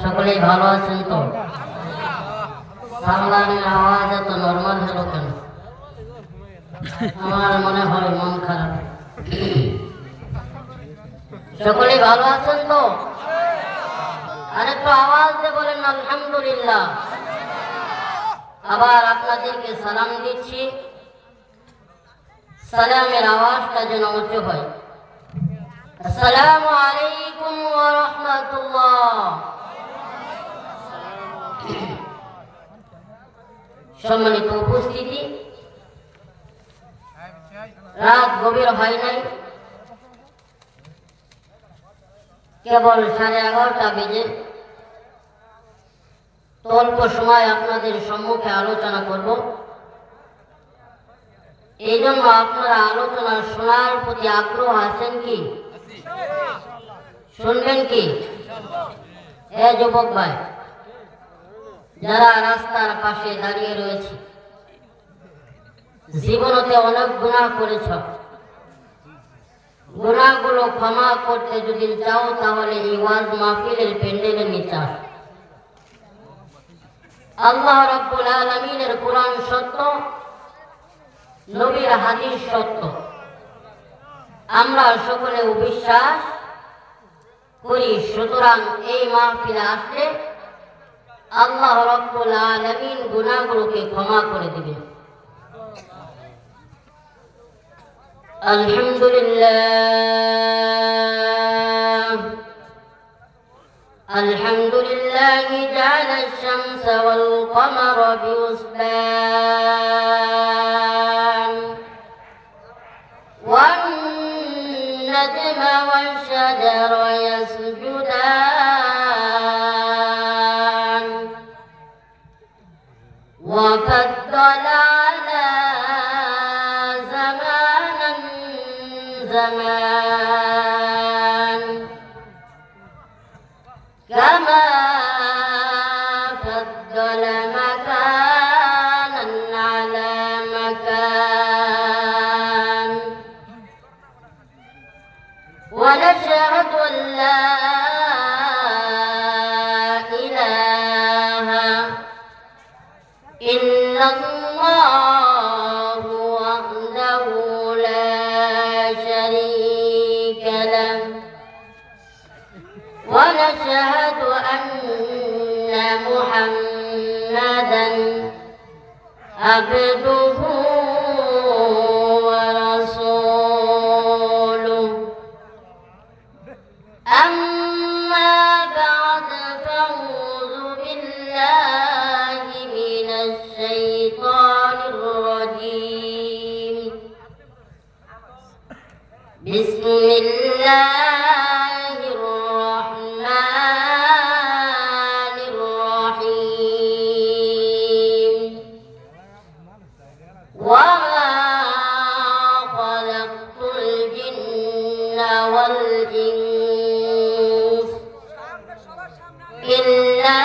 সকলেই ভালো আছেন তো? সামলানের আওয়াজ এত নরমাল হলো কেন? আমার মনে হয় মন খারাপ। সকলেই ভালো আছেন তো? আরেকটু আওয়াজ দিয়ে বলেন আলহামদুলিল্লাহ। আবার আপনাদেরকে সালাম দিচ্ছি, সালামের আওয়াজটা যেন উঁচু হয়। আসসালামু আলাইকুম ওয়া রাহমাতুল্লাহ। সম্মানিত উপস্থিতি, রাত গভীর হয় নাই, কেবল 11:30 বেজে। তো অল্প সময় আপনাদের সম্মুখে আলোচনা করব। এই জন্য আপনারা আলোচনা শোনার প্রতি আগ্রহ আছেন কি? শুনবেন কি? যুবক ভাই যারা রাস্তার পাশে দাঁড়িয়ে রয়েছে, জীবনতে অনেক গুনাহ করেছ, গুনাহগুলো ক্ষমা করতে যদি চাও তাহলে এই ওয়াজ মাহফিলের প্যান্ডেলের নিচে আস। আল্লাহ রাব্বুল আলামিনের কোরআন সত্য, নবীর হাদিস সত্য, আমরা সকলে বিশ্বাস করি। সুতরাং এই মাহফিলে আসলে আল্লাহ রাব্বুল আলামিন গুনাহগুলোকে ক্ষমা করে দিবেন। আলহামদুলিল্লাহ আলহামদুলিল্লাহি জাআলা আশ-শামস ওয়াল কমারা বিহুসবান ওয়ান নাজমা ওয়াশ-শাজারা ইয়াসজুদান ওয়া ফাদ্দালা আলা زمان كما فضل مكانا على مكان ونشهد أن لا إله إلا الله وحده لا شريك له ونشهد أن محمدا عبده ورسوله. أما بعد فأعوذ بالله من الشيطان الرجيم. بسم الله الرحمن الرحيم. وما خلقت الجن والإنس إلا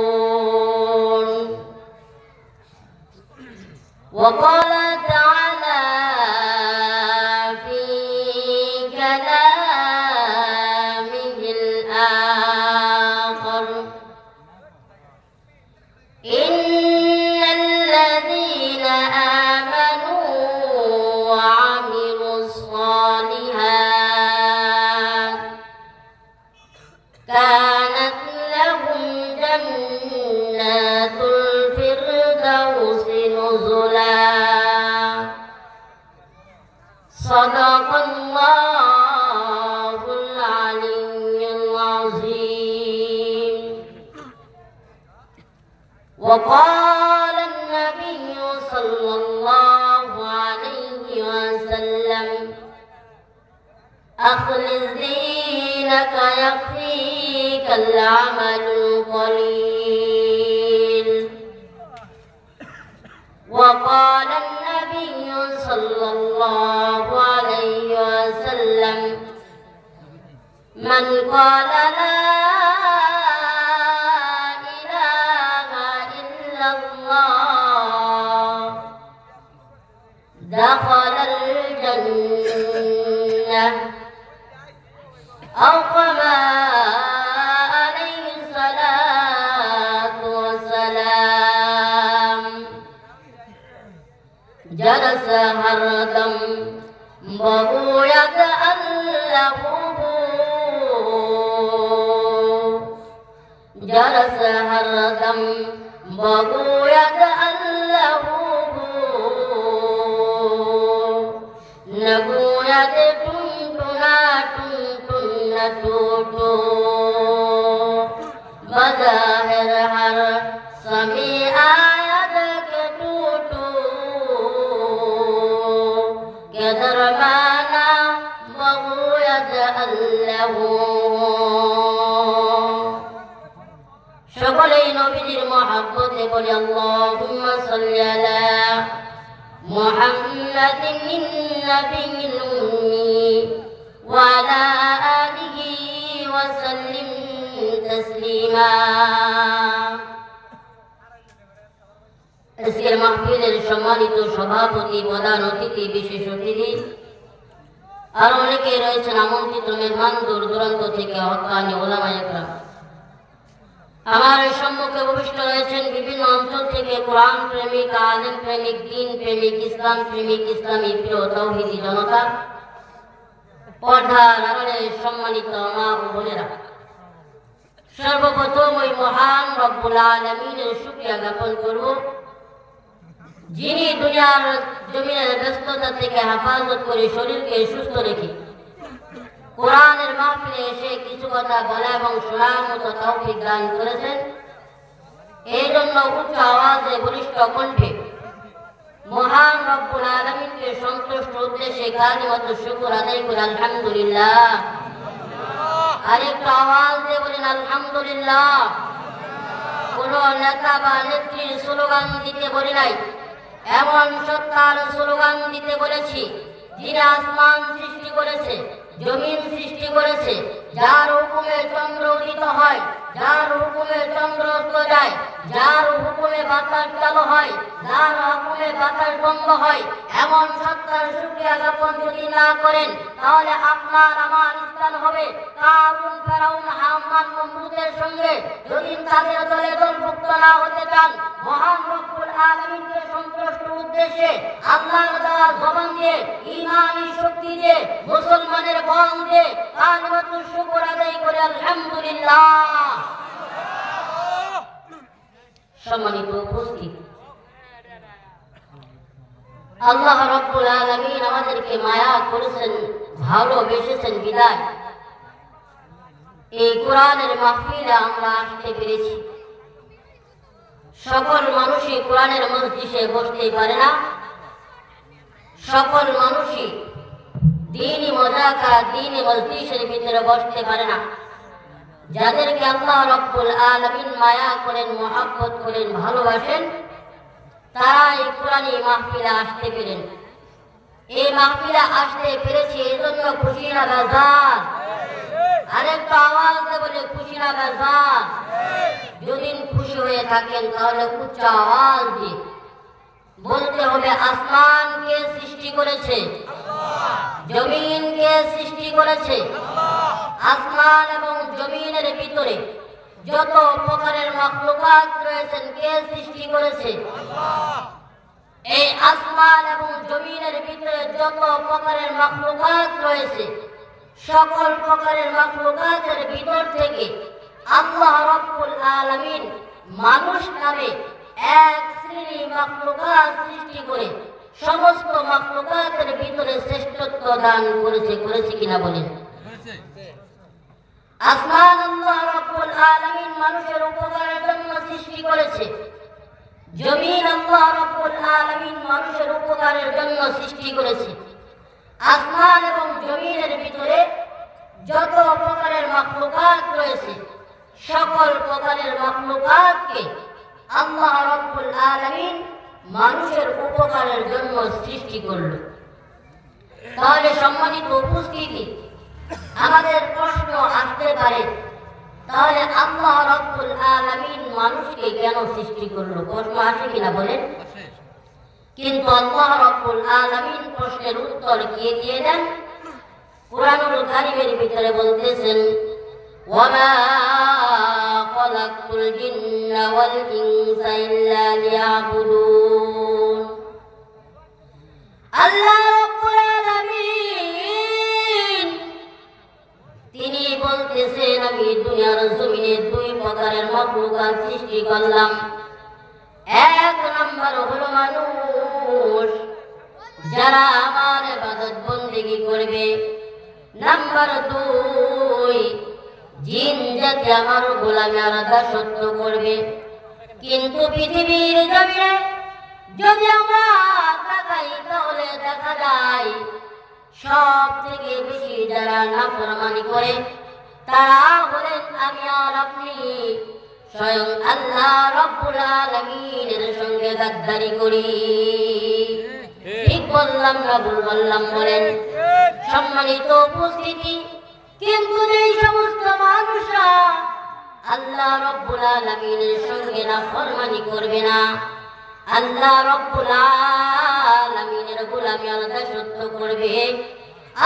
ليعبدون. وقال تعالى في كلامه الآخر: إن الذين آمنوا وعملوا الصالحات كانت لهم جنات الفردوس نزلا. صدق الله العلي العظيم. وقال النبي صلى الله عليه وسلم: أخلص دينك يكفيك العمل القليل. وقال النبي صلى الله عليه وسلم: من قال لا إله إلا الله دخل الجنة أو كما عليه الصلاة والسلام جلس هردم بهو يتألهه جلس هردم بهو يتألهه نبويت تنتنا تنتنا توتو بظاهر हर समी आयत के टूटू के दरमाना बगुयत अल्लाह সকলেই নবীজির মহব্বতে বলি আল্লাহুম্মা সাল্লি আলা মুহাম্মাদিন নবিয়্যিল উম্মি ওয়া আলা আলিহি ওয়া সাল্লিম তাসলিমা। আজকের মাহফিলের সম্মানিত সভাপতি, প্রধান অতিথি, বিশেষ অতিথি আর অনেকে রয়েছেন আমন্ত্রিত মেহমান, দূর দূরান্ত থেকে হক্কানি ওলামায়ে কেরাম। আমার সম্মুখে উপবিষ্ট রয়েছেন বিভিন্ন অঞ্চল থেকে কোরআন প্রেমিক, আলেম প্রেমিক, দিন প্রেমিক, ইসলাম প্রেমিক, ইসলামী প্রিয় তাওহীদি জনতা, পর্দার আড়ালে সম্মানিত মা ও বোনেরা, সর্বপ্রথম ওই মহান রব্বুল আলামিনের শুকরিয়া জ্ঞাপন করব যিনি দুনিয়ার জমিনের ব্যস্ততা থেকে হেফাজত করে শরীরকে সুস্থ রেখে কোরআনের মাহফিলে এসে কিছু কথা বলা এবং শোনার মতো তৌফিক দান করেছেন। এই জন্য উচ্চ আওয়াজে বলিষ্ঠ কণ্ঠে মহান রব্বুল আলামিনকে সন্তুষ্ট উদ্দেশ্যে কালিমাত শুকর আদায় করে আলহামদুলিল্লাহ। আরেকটু আওয়াজ দিয়ে বলেন আলহামদুলিল্লাহ। কোন নেতা বা নেত্রীর স্লোগান দিতে বলি নাই, এমন সত্তার স্লোগান দিতে বলেছি যিনি আসমান সৃষ্টি করেছে, জমিন সৃষ্টি করেছে, যার হুকুমে চন্দ্র উদিত হয়, যার হুকুমে চন্দ্র অস্ত যায়, যার হুকুমে বাতাস চালু হয়, যার হুকুমে বাতাস বন্ধ হয়, এমন সত্তার শুকরিয়া জ্ঞাপন যদি না করেন তাহলে আপনার আমার স্থান হবে কারুন, ফেরাউন, হামান, নমরুদের সঙ্গে। যদি তাদের দলে দলভুক্ত না হতে চান, মহান রব্বুল আলামিনকে সন্তুষ্ট উদ্দেশ্যে আল্লাহর দেওয়া জবান দিয়ে, ঈমানি শক্তি দিয়ে, মুসলমানের বল দিয়ে কালিমাতু শুকর আদায় করে আলহামদুলিল্লাহ। সম্মানিত উপস্থিতি, আল্লাহ রব্বুল আলামিন আমাদেরকে মায়া করেছেন, ভালোবেসেছেন বিদায় এই কোরআনের মাহফিলে আমরা আসতে পেরেছি। সকল মানুষই কোরআনের মজলিসে বসতে পারে না, সকল মানুষই দ্বীনি মুযাকারা, দ্বীনি মজলিসের ভিতরে বসতে পারে না। যাদেরকে আল্লাহ রব্বুল আলামিন মায়া করেন, মহব্বত করেন, ভালোবাসেন, তারা এই কোরআনী মাহফিলে আসতে পেরেন। এই মাহফিলে আসতে পেরেছি এই জন্য খুশি না বেজার? আরেকটা আওয়াজ দিয়ে বলে খুশি না বেজার? যদি খুশি হয়ে থাকেন তাহলে উচ্চ আওয়াজ দিয়ে বলতে হবে আসমান কে সৃষ্টি করেছে, জমিন কে সৃষ্টি করেছে। আসমান এবং জমিনের ভিতরে যত প্রকারের মাখলুকাত রয়েছেন কে সৃষ্টি করেছে? এই আসমান এবং জমিনের ভিতরে যত প্রকারের মাখলুকাত রয়েছে, সকল প্রকারের মাখলুকাতের ভিতর থেকে আল্লাহ রাব্বুল আলামিন মানুষ নামে এক শ্রেণী মাখলুকাত সৃষ্টি করে সমস্ত মাখলুকাতের ভিতরে শ্রেষ্ঠত্ব দান করেছে। করেছে কিনা বলেন? আসমান আল্লাহ রাব্বুল আলামিন মানুষের উপকারের জন্য সৃষ্টি করেছে, জমিন আল্লাহ রাব্বুল আলামিন মানুষের উপকারের জন্য সৃষ্টি করেছে। আসমান এবং জমিনের ভিতরে যত প্রকারের মাখলুকাত রয়েছে, সকল প্রকারের মাখলুকাতকে আল্লাহ রাব্বুল আলামিন মানুষের উপকারের জন্য সৃষ্টি করল। তাহলে সম্মানিত উপস্থিতি, আমাদের প্রশ্ন আসতে পারে তাহলে আল্লাহ রাব্বুল আলামিন মানুষকে কেন সৃষ্টি করলো? প্রশ্ন আসে কিনা বলেন? কিন্তু আল্লাহ রাব্বুল আলামিন প্রশ্নের উত্তর কি দিয়ে দেন? কুরআনুল কারীমের ভিতরে বলতেছেন ওয়ামা খালাকতুল জিন্না ওয়াল ইনসা ইল্লা লিয়াবুদুন। আল্লাহ রাব্বুল আলামিন তিনি বলতেছেন আমি দুনিয়ার জমিনে দুই প্রকারের মাখলুকাত সৃষ্টি করলাম। এক নম্বর হলো মানুষ যারা আমার ইবাদত বন্দেগী করবে। নাম্বার দুই জিন জাতি আমার গোলামি আর দাসত্ব করবে। কিন্তু পৃথিবীর জমিনে যদি আমরা তাকাই তাহলে দেখা যায় সব থেকে বেশি যারা নাফরমানি করে তারা বলেন আমি আর আপনি স্বয়ং আল্লাহ রাব্বুল আলামিনের সঙ্গে গাদ্দারি করি। ঠিক বললাম না ভুল বললাম বলেন? সম্মানিত উপস্থিতি, কিন্তু এই সমস্ত মানুষরা আল্লাহ রাব্বুল আলামিনের সঙ্গে নাফরমানি করবে না, আল্লাহ রাব্বুল আলামিনের গোলামি আর দাসত্ব করবে,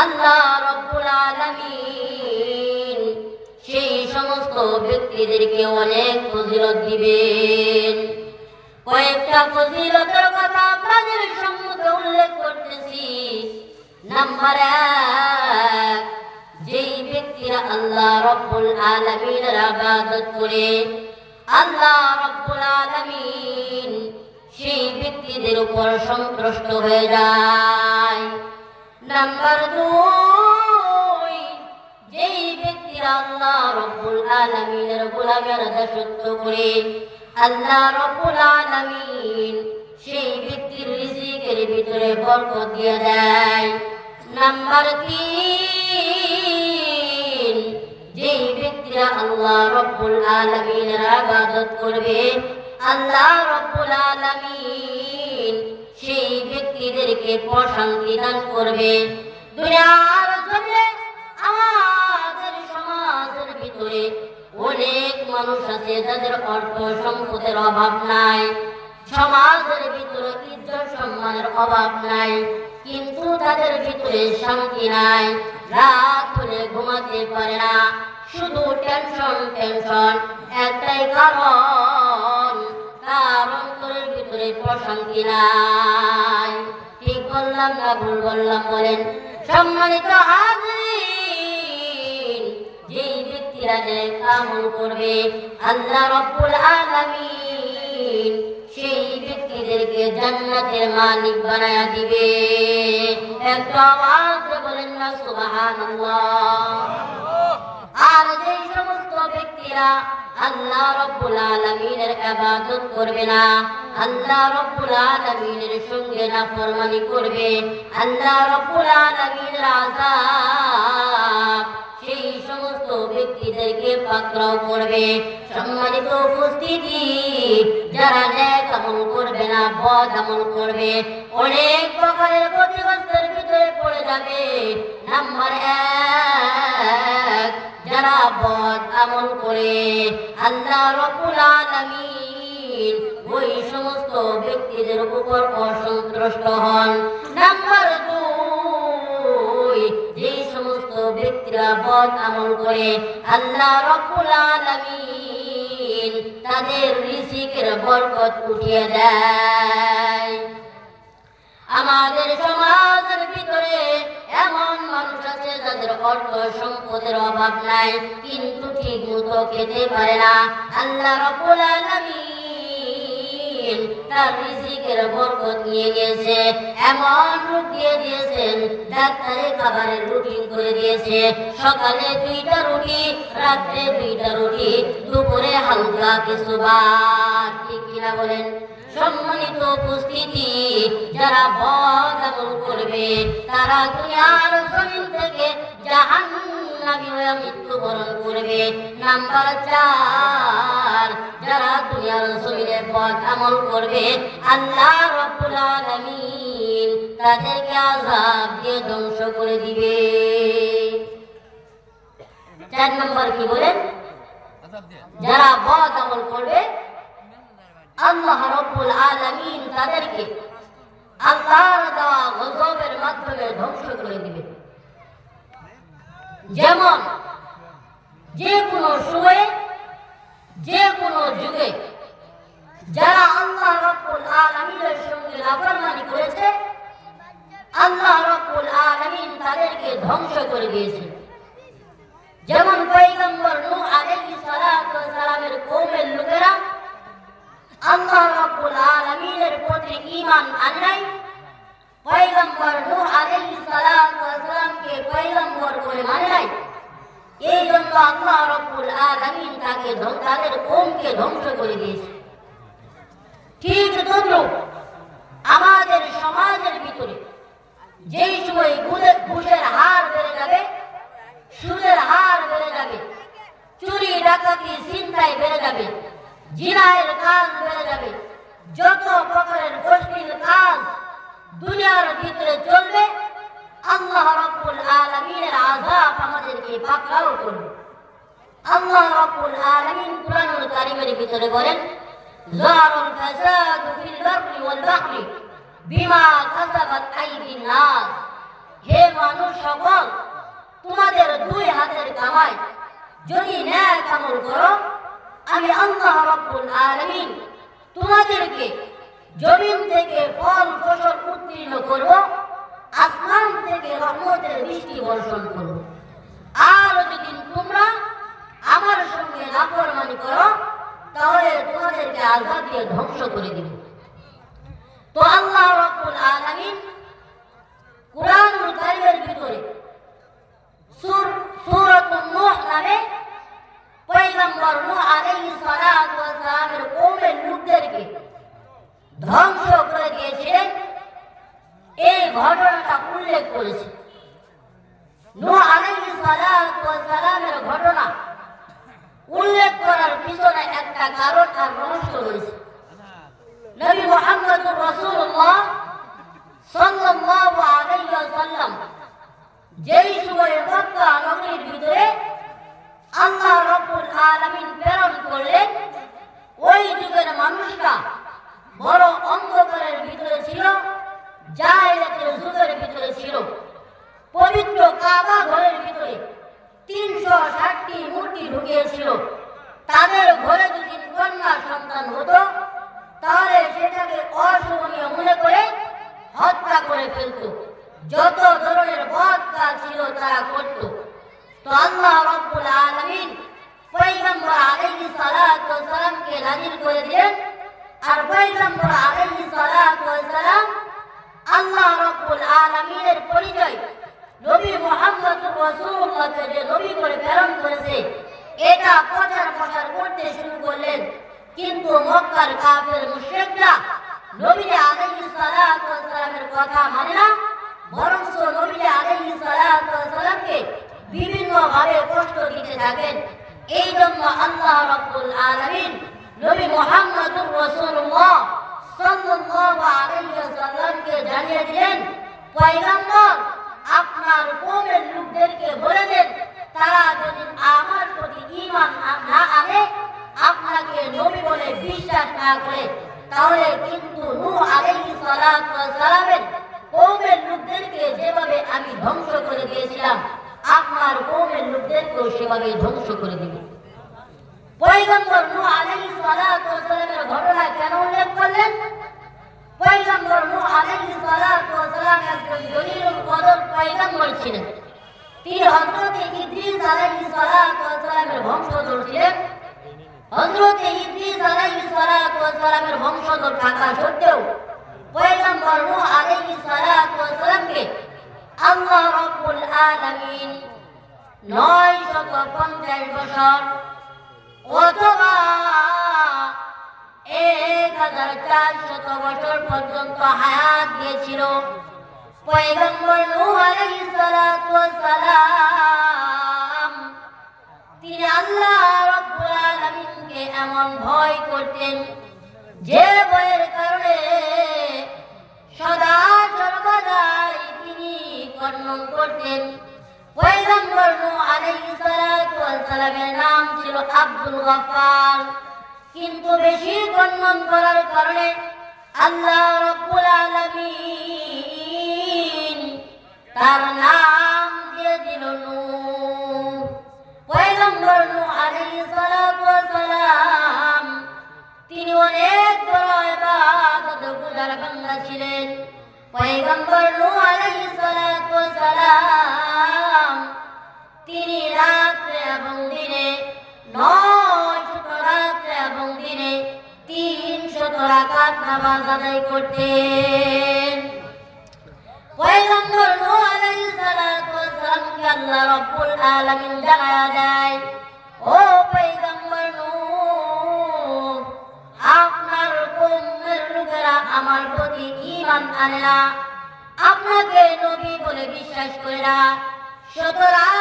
আল্লাহ রাব্বুল আলামিন সেই সমস্ত ব্যক্তিদেরকে অনেক ফজিলত দিবেন। কয়েকটা ফজিলতের কথা আপনাদের সম্মুখে উল্লেখ করতেছি। নাম্বার এক, যেই ব্যক্তিরা আল্লাহ রাব্বুল আলামিনের ইবাদত করে আল্লাহ রাব্বুল আলামিন সেই ব্যক্তিদের উপর সন্তুষ্ট হয়ে যায়। নাম্বার দুই, যেই ব্যক্তিরা আল্লাহ রাব্বুল আলামিনের গোলামি আর দাসত্ব করে আল্লাহ রাব্বুল আলামিন সেই ব্যক্তির রিজিকের ভিতরে বরকত দিয়ে দেয়। নাম্বার তিন, যেই ব্যক্তিরা আল্লাহ রাব্বুল আলামিনের ইবাদত করবে আল্লাহ রাব্বুল আলামিন সেই ব্যক্তিদেরকে প্রশান্তি দান করবে। দুনিয়ার জমিনে আমাদের সমাজের ভিতরে অনেক মানুষ আছে যাদের অর্থ সম্পদের অভাব নাই, সমাজের ভিতরে ইজ্জত সম্মানের অভাব নাই, কিন্তু তাদের ভিতরে শান্তি নাই। রাত হলে ঘুমাতে পারে না, শুধু টেনশন টেনশন। একটাই কারণ, তার অন্তরের ভিতরে প্রশান্তি নাই। ঠিক বললাম না ভুল বললাম বলেন? সম্মানিত হাজিরিন, যেই ব্যক্তিরা নেক আমল করবে আল্লাহ রাব্বুল আলামিন সেই ব্যক্তিদেরকে জান্নাতের মালিক বানায়া দিবে। একটা আওয়াজ বলেন না সুবহানাল্লাহ। আর যেই সমস্ত ব্যক্তিরা আল্লাহ রাব্বুল আলামিনের ইবাদত করবে না, আল্লাহ রাব্বুল আলামিনের সঙ্গে নাফরমানি করবে, আল্লাহ রাব্বুল আলামিনের আযাব সেই সমস্ত ব্যক্তিদেরকে পাকড়াও করবে। সম্মানিত উপস্থিতি, যারা নেক আমল করবে না বদ আমল করবে অনেক প্রকারের ক্ষতিগ্রস্তের ভিতরে পড়ে যাবে। নাম্বার এক, যারা বদ আমল করে আল্লাহ রাব্বুল আলামিন ওই সমস্ত ব্যক্তিদের উপর অসন্তুষ্ট হন। নাম্বার দুই, যেই সমস্ত ব্যক্তিরা বদ আমল করে আল্লাহ রাব্বুল আলামিন তাদের রিজিকের বরকত উঠিয়ে দেয়। আমাদের সমাজের ভিতরে এমন মানুষ আছে যাদের অর্থ সম্পদের অভাব নাই, কিন্তু ঠিক মতো খেতে পারে না। আল্লাহ রাব্বুল আলামিন তার রিজিকের বরকত নিয়ে গেছে, এমন রূপ দিয়ে দিয়েছেন, ডাক্তারে খাবারের রুটিন করে দিয়েছে। সকালে 2টা রুটি, রাত্রে 2টা রুটি, দুপুরে হালকা কিছু ভাত। ঠিক কিনা বলেন? সম্মানিত উপস্থিতি, যারা বদ আমল করবে তারা দুনিয়ার জমিন থেকে জাহান্নামী হয়ে মৃত্যুবরণ করবে। নাম্বার 4, যারা দুনিয়ার জমিনে বদ আমল করবে আল্লাহ রাব্বুল আলামিন তাদেরকে আযাব দিয়ে ধ্বংস করে দিবে। 4 নম্বর কি বলেন? যারা বদ আমল করবে আল্লাহ রাব্বুল আলামিন তাদেরকে আল্লাহর দেওয়া গজবের মাধ্যমে ধ্বংস করে দিবে। যেমন যে কোনো সময়ে যে কোনো যুগে যারা আল্লাহ রাব্বুল আলামিনের সঙ্গে নাফরমানি করেছে আল্লাহ রাব্বুল আলামিন তাদেরকে ধ্বংস করে দিয়েছে। যেমন পয়গম্বর নূহ আলাইহিস সালাতু ওয়াস সালামের কওমের লোকেরা আল্লাহ রাব্বুল আলামিনের প্রতি ঈমান আনে নাই, পয়গম্বর নূহ আলাইহিস সালাতু ওয়াস সালামকে পয়গম্বর করে মানে নাই। এই জন্য আল্লাহ রাব্বুল আলামিন তাদের কওমকে ধ্বংস করে দিয়েছে। ঠিক তদ্রূপ আমাদের সমাজের ভিতরে যেই সময় ঘুষের হার বেড়ে যাবে, সুদের হার বেড়ে যাবে, চুরি ডাকাতি ছিনতাই বেড়ে যাবে, জিনায়ের কাজ বেড়ে যাবে, যত প্রকারের অশ্লীল কাজ দুনিয়ার ভিতরে চলবে, আল্লাহ রাব্বুল আলামিনের আযাব আমাদেরকে পাকড়াও করবে। আল্লাহ রাব্বুল আলামিন কুরআনুল কারীমের ভিতরে বলেন, যারাল ফাসাদু ফিল বাররি ওয়াল বাহরি বিমা কাসাবাত আইদিন নাস। হে মানুষ সকল, তোমাদের দুই হাতের কামাই যদি ন্যায় আমল করো, আমি আল্লাহ রাব্বুল আলামিন তোমাদেরকে জমিন থেকে ফল ফসল উৎপন্ন করব, আসমান থেকে রহমতের বৃষ্টি বর্ষণ করব। আর যদি তোমরা আমার সঙ্গে নাফরমানি করো তাহলে তোমাদেরকে আযাব দিয়ে ধ্বংস করে দিব। তো আল্লাহ রাব্বুল আলামিন কুরআনুল কারীমের ভিতরে সূরাতুন নূহ নামে পয়গম্বর নূহ আলাইহিস সালাতু ওয়াস সালামের কওমের লোকদেরকে ধ্বংস করে দিয়েছিলেন, এই ঘটনাটা উল্লেখ করেছে। নূহ আলাইহিস সালাতু ওয়াস সালামের ঘটনা উল্লেখ করার পিছনে একটা কারণ আর রহস্য রয়েছে। নবী মুহাম্মদুর রাসূলুল্লাহ সাল্লাল্লাহু আলাইহি ওয়াসাল্লাম যেই সময়ে মক্কা নগরীর ভিতরে আল্লাহ রাব্বুল আলামিন প্রেরণ করলেন, ওই যুগের মানুষরা বড় অন্ধকারের ভিতরে ছিল, জাহেলিয়াতের যুগের ভিতরে ছিল। পবিত্র কাবা ঘরের ভিতরে 360টি মূর্তি ঢুকিয়েছিল। তাদের ঘরে যদি কন্যা সন্তান হতো তাহলে সেটাকে অশোভনীয় মনে করে হত্যা করে ফেলত। যত ধরনের বদ কাজ ছিল তারা করত। তো আল্লাহ রাব্বুল আলামিন পয়গম্বর আলাইহিস সালাতু ওয়াস সালামকে নাযিল করে দিলেন। আর পয়গম্বর আলাইহিস সালাতু ওয়াস সালাম আল্লাহ রাব্বুল আলামিনের পরিচয় নবী মুহাম্মদুর রাসূলুল্লাহকে যে নবী করে প্রেরণ করেছে এটা প্রচার করতে শুরু করলেন। কিন্তু মক্কার কাফের মুশরিকরা নবী আলাইহিস সালাতু ওয়াস সালামের কথা মানে না, বরং নবী আলাইহিস সালাতু ওয়াস সালামকে বিভিন্ন ভাবে কষ্ট দিতে থাকেন। এই জন্য আল্লাহ রাব্বুল আলামিন নবী মুহাম্মদুর রাসূলুল্লাহ সাল্লাল্লাহু আলাইহি ওয়াসাল্লামকে জানিয়ে দিলেন, পয়গম্বর আপনার কওমের লোকদেরকে বলে দেন তারা যদি আমার প্রতি ঈমান না আনে, আপনাকে নবী বলে বিশ্বাস না করে, তাহলে কিন্তু নূহ আলাইহিস সালাতু ওয়াস সালামের কওমের লোকদেরকে যেভাবে আমি ধ্বংস করে দিয়েছিলাম আপনার কওমের লোকদেরকেও সেভাবে ধ্বংস করে দিব। পয়গম্বর নূহ আলাইহিস সালাতু ওয়াস সালামের ঘটনা কেন উল্লেখ করলেন? পয়গম্বর নূহ আলাইহিস সালাতু ওয়াস সালাম একজন জলিলুল কদর পয়গম্বর ছিলেন। তিনি হযরত ইদ্রিস আলাইহিস সালাতু ওয়াস সালামের বংশধর ছিলেন। হযরত ইদ্রিস আলাইহিস সালাতু ওয়াস সালামের বংশধর থাকা সত্ত্বেও পয়গম্বর নূহ আলাইহিস সালাতু ওয়াস সালামকে আল্লাহ রাব্বুল আলামিন 950 বছর অথবা 1400 বছর পর্যন্ত হায়াত দিয়েছিল। পয়গম্বর নূহ আলাইহিস সালাতু ওয়াস সালাম তিনি আল্লাহ রাব্বুল আলামিনকে এমন ভয় করতেন যে ভয়ের কারণে সদা সর্বদাই তিনি কর্ণন করতেন। পয়গম্বর নূহ আলাইহিস সালাতু ওয়াস সালামের নাম ছিল আব্দুল গফফার, কিন্তু বেশি কর্ণন করার কারণে আল্লাহ রাব্বুল আলামিন তার নাম দিয়ে দিল নূহ। আলাইহিস সালাতু ওয়াস সালাম তিনি অনেক বড় ইবাদত গুজার বান্দা ছিলেন। পয়গম্বর নূহ আলাইহিস সালাতু ওয়াস সালাম তিনি রাতে এবং দিনে 900 রাতে এবং দিনে 300 রাকাত নামাজ আদায় করতেন। পয়গম্বর নূহ আলাইহিস সালাতু ওয়াস সালামকে আল্লাহ রাব্বুল আলামিন জানায়া দেয়, ও পয়গম্বর নূহ, আপনার কওমের লোকেরা আমার প্রতি ঈমান আনে না, আপনাকে নবী বলে বিশ্বাস করে না, সুতরাং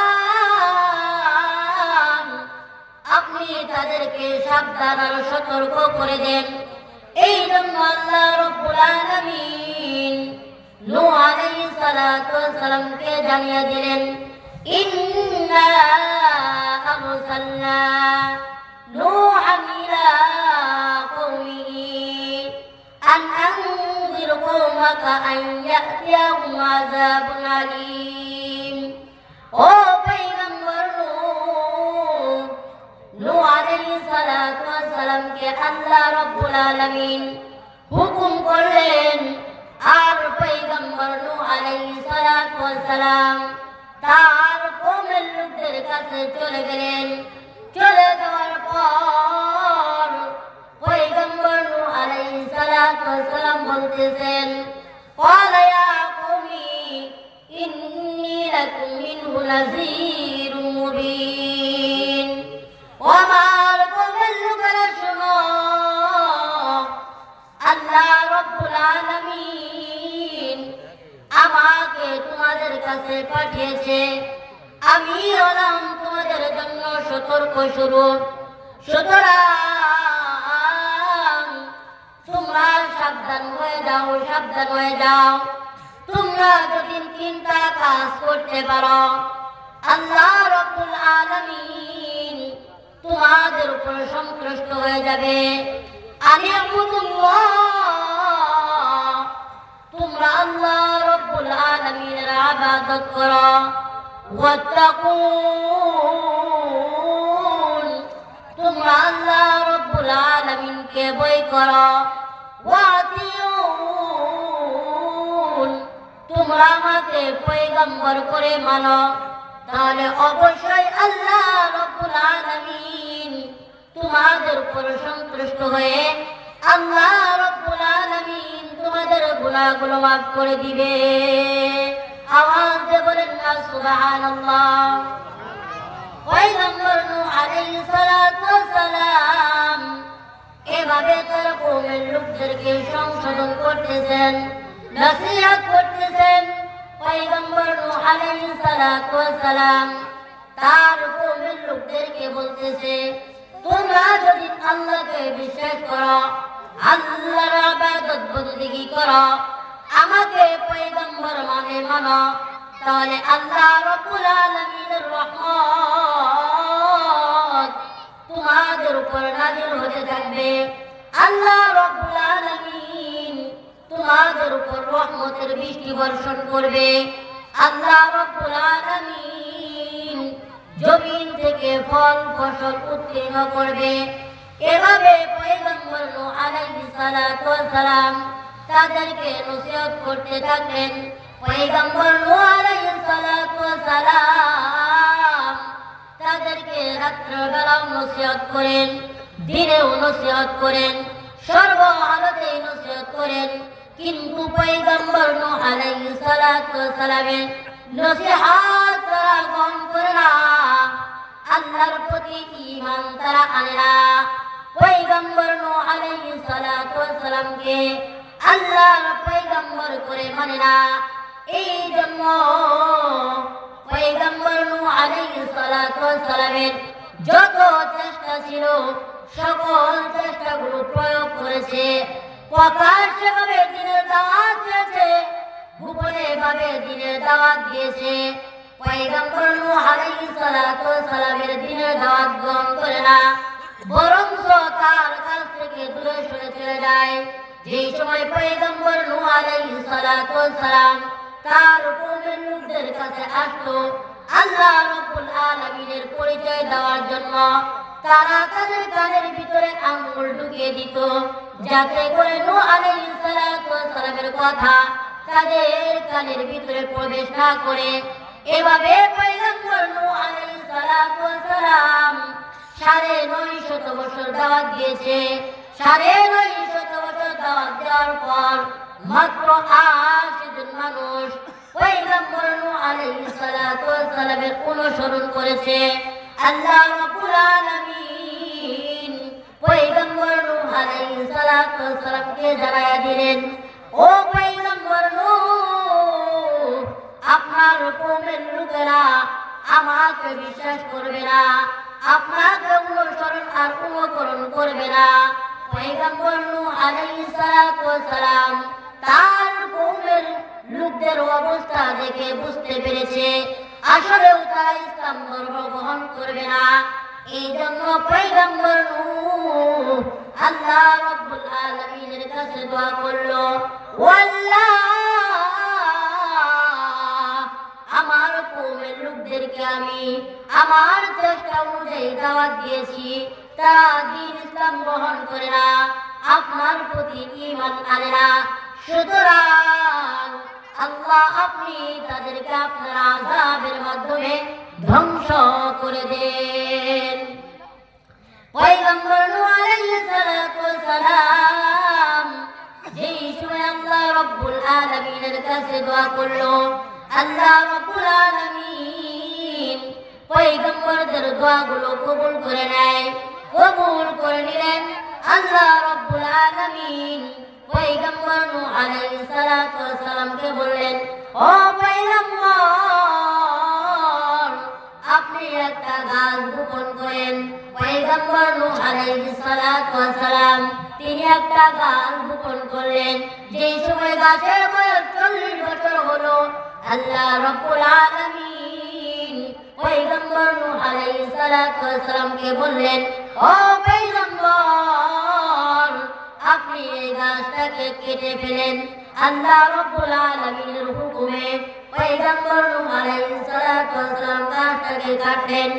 আপনি তাদেরকে সাবধান আর সতর্ক করে দেন। এই জন্য আল্লাহ রাব্বুল আলামিন নূহ আলাইহিস সালাতু ওয়াস সালামকে জানিয়ে দিলেন, ইন্না আরসালনা নূহান ইলা কওমিহি আন আনযির কওমাকা আন ইয়াতিয়াহুম আযাবুন আলীম। ও পয়গম্বর নূহ আলাইহিস সালাতু ওয়াস সালামকে আল্লাহ রাব্বুল আলামিন হুকুম করলেন, আর পয়গম্বর নূহ আলাইহিস সালাতু ওয়াস সালাম তার কওমের লোকদের কাছে চলে গেলেন। চলে যাওয়ার পর পয়গম্বর নূহ আলাইহিস সালাতু ওয়াস সালাম বলতেছেন, ক্বালা ইয়া কওমি ইন্নী লাকুম মিনহু নাযীরুম মুবিন। ও আমার কওমের লোকেরা শোনো, আল্লাহ রাব্বুল আলামিন আমাকে তোমাদের কাছে পাঠিয়েছে, আমি হলাম তোমাদের জন্য সতর্ক স্বরূপ। সুতরাং তোমরা সাবধান হয়ে যাও, সাবধান হয়ে যাও। তোমরা যদি 3টা কাজ করতে পারো, আল্লাহ রাব্বুল আলামিন তোমাদের উপর সন্তুষ্ট হয়ে যাবে। আনিয়াবুদুল্লাহ, তোমরা আল্লাহ রাব্বুল আলামিনের ইবাদত করো। ওয়াত্তাকুন, তোমরা আল্লাহ রাব্বুল আলামিনকে ভয় করো। ওয়াতিউন, তোমরা আমাকে পয়গম্বর করে মানো। তাহলে অবশ্যই আল্লাহ রাব্বুল আলামিন তোমাদের উপর সন্তুষ্ট হয়ে আল্লাহ রাব্বুল আলামিন তোমাদের গুনাহগুলো মাফ করে দিবে। আওয়াজ দিয়ে বলেন না সুবহানাল্লাহ। পয়গম্বর নূহ আলাইহিস সালাতু ওয়াস সালাম এভাবে তার কওমের লোকদেরকে সংশোধন করতেছেন, নসিহত করতেছেন। পয়গম্বর নূহ আলাইহিস সালাতু ওয়াস সালাম তার কওমের লোকদেরকে বলতেছে, তোমরা যদি আল্লাহকে বিশ্বাস করো, আল্লাহর ইবাদত বন্দেগী করো, আমাকে পয়গম্বর মানে মানো, তাহলে আল্লাহ রাব্বুল আলামিনের রহমত তোমাদের উপর নাযিল হতে থাকবে। আল্লাহ রাব্বুল আলামিন তোমাদের উপর রহমতের বৃষ্টি বর্ষণ করবে। আল্লাহ রাব্বুল আলামিন জমিন থেকে ফল ফসল উৎপন্ন করবে। এভাবে পয়গম্বর নূহ আলাইহিস সালাতু ওয়াস সালাম তাদেরকে নসিহত করতে থাকলেন। পয়গম্বর নূহ আলাইহিস সালাতু ওয়াস সালাম তাদেরকে রাত্রিবেলাও নসিহত করেন, দিনেও নসিহত করেন, সর্বহালতে নসিহত করেন। কিন্তু পয়গম্বর নূহ আলাইহিস সালাতু ওয়াস সালামের নসিহত তারা গ্রহণ করে না, আল্লাহর প্রতি ঈমান তারা আনে না। পয়গম্বর নূহ আলাইহিস সালাতু ওয়াস সালামকে আল্লাহর পয়গম্বর করে মানে না। এই জন্য পয়গম্বর নূহ আলাইহিস সালাতু ওয়াস সালামের যত চেষ্টা ছিল সকল চেষ্টাগুলো প্রয়োগ করেছে। প্রকাশ্যভাবে দিনের দাওয়াত দিয়েছে, গোপনে ভাবে দিনের দাওয়াত দিয়েছে। পয়গম্বর নূহ আলাইহিস সালাতু ওয়াস সালামের দিনের দাওয়াত গ্রহণ করে না, বরং তার কাছ থেকে দূরে সরে চলে যায়। যেই সময় পয়গম্বর নূহ আলাইহিস সালাতু ওয়াস সালাম তার কওমের লোকদের কাছে আসলো, আল্লাহ রাব্বুল আলামিনের পরিচয় দেওয়ার জন্য তারা তাদের কানের ভিতরে আঙ্গুল ঢুকিয়ে দিত, যাতে করে নূহ আলাইহিস সালামের কথা তাদের কানের ভিতরে প্রবেশ না করে। এভাবে পয়গম্বর নূহ আলাইহিস সালাম ৯৫০ বছর দাওয়াত দিয়েছে। ৯৫০ বছর দাওয়াত দেওয়ার পর মাত্র ৮০ জন মানুষ পয়গম্বর নূহ আলাইহিস সালামের অনুসরণ করেছে। আল্লাহ রাব্বুল আলামিন পয়গম্বর নূহ আলাইহিস সালামকে জানায়া দিলেন, ও পয়গম্বর নূহ, আপনার কওমের লোকেরা আমাকে বিশ্বাস করবে না, আপনাকে অনুসরণ আর অনুকরণ করবে না। পয়গম্বর নূহ আলাইহিস সালাম তার কওমের লোকদের অবস্থা দেখে বুঝতে পেরেছে আসলেও তারা ইসলাম ধর্ম গ্রহণ করবে না। এই জন্য পয়গম্বর নূহ আল্লাহ রাব্বুল আলামিনের কাছে দোয়া করলো, ও আল্লাহ, আমার কওমের লোকদেরকে আমি আমার চেষ্টা অনুযায়ী দাওয়াত দিয়েছি, তারা দ্বীন ইসলাম গ্রহণ করে না, আপনার প্রতি ঈমান আনে না। সুতরাং আল্লাহ আপনি তাদেরকে আপনার আযাবের মাধ্যমে ধ্বংস করে দেন। পয়গম্বর নূহ আলাইহিস সালাম যেই সময় আল্লাহ রাব্বুল আলামিনের কাছে দোয়া করলো, আল্লাহ রাব্বুল আলামিন পয়গম্বরদের দোয়াগুলো কবুল করে নেয়, কবুল করে নিলেন। আল্লাহ রাব্বুল আলামিন পয়গম্বর নূহ আলাইহিস সালামকে বললেন, ও পয়গম্বর, আপনি একটা গাছ রোপণ করেন। পয়গম্বর নূহ আলাইহিস সালাম তিনি একটা গাছ রোপণ করলেন। যেই সময় গাছের বয়স ৪০ বছর হলো, আল্লাহ রাব্বুল আলামিন পয়গম্বর নূহ আলাইহিস সালামকে বললেন, ও পয়গম্বর, আপনি এই গাছটাকে কেটে ফেলেন। আল্লাহ রাব্বুল আলামিনের হুকুমে পয়গম্বর নূহ আলাইহিস সালাম গাছটাকে কাটলেন।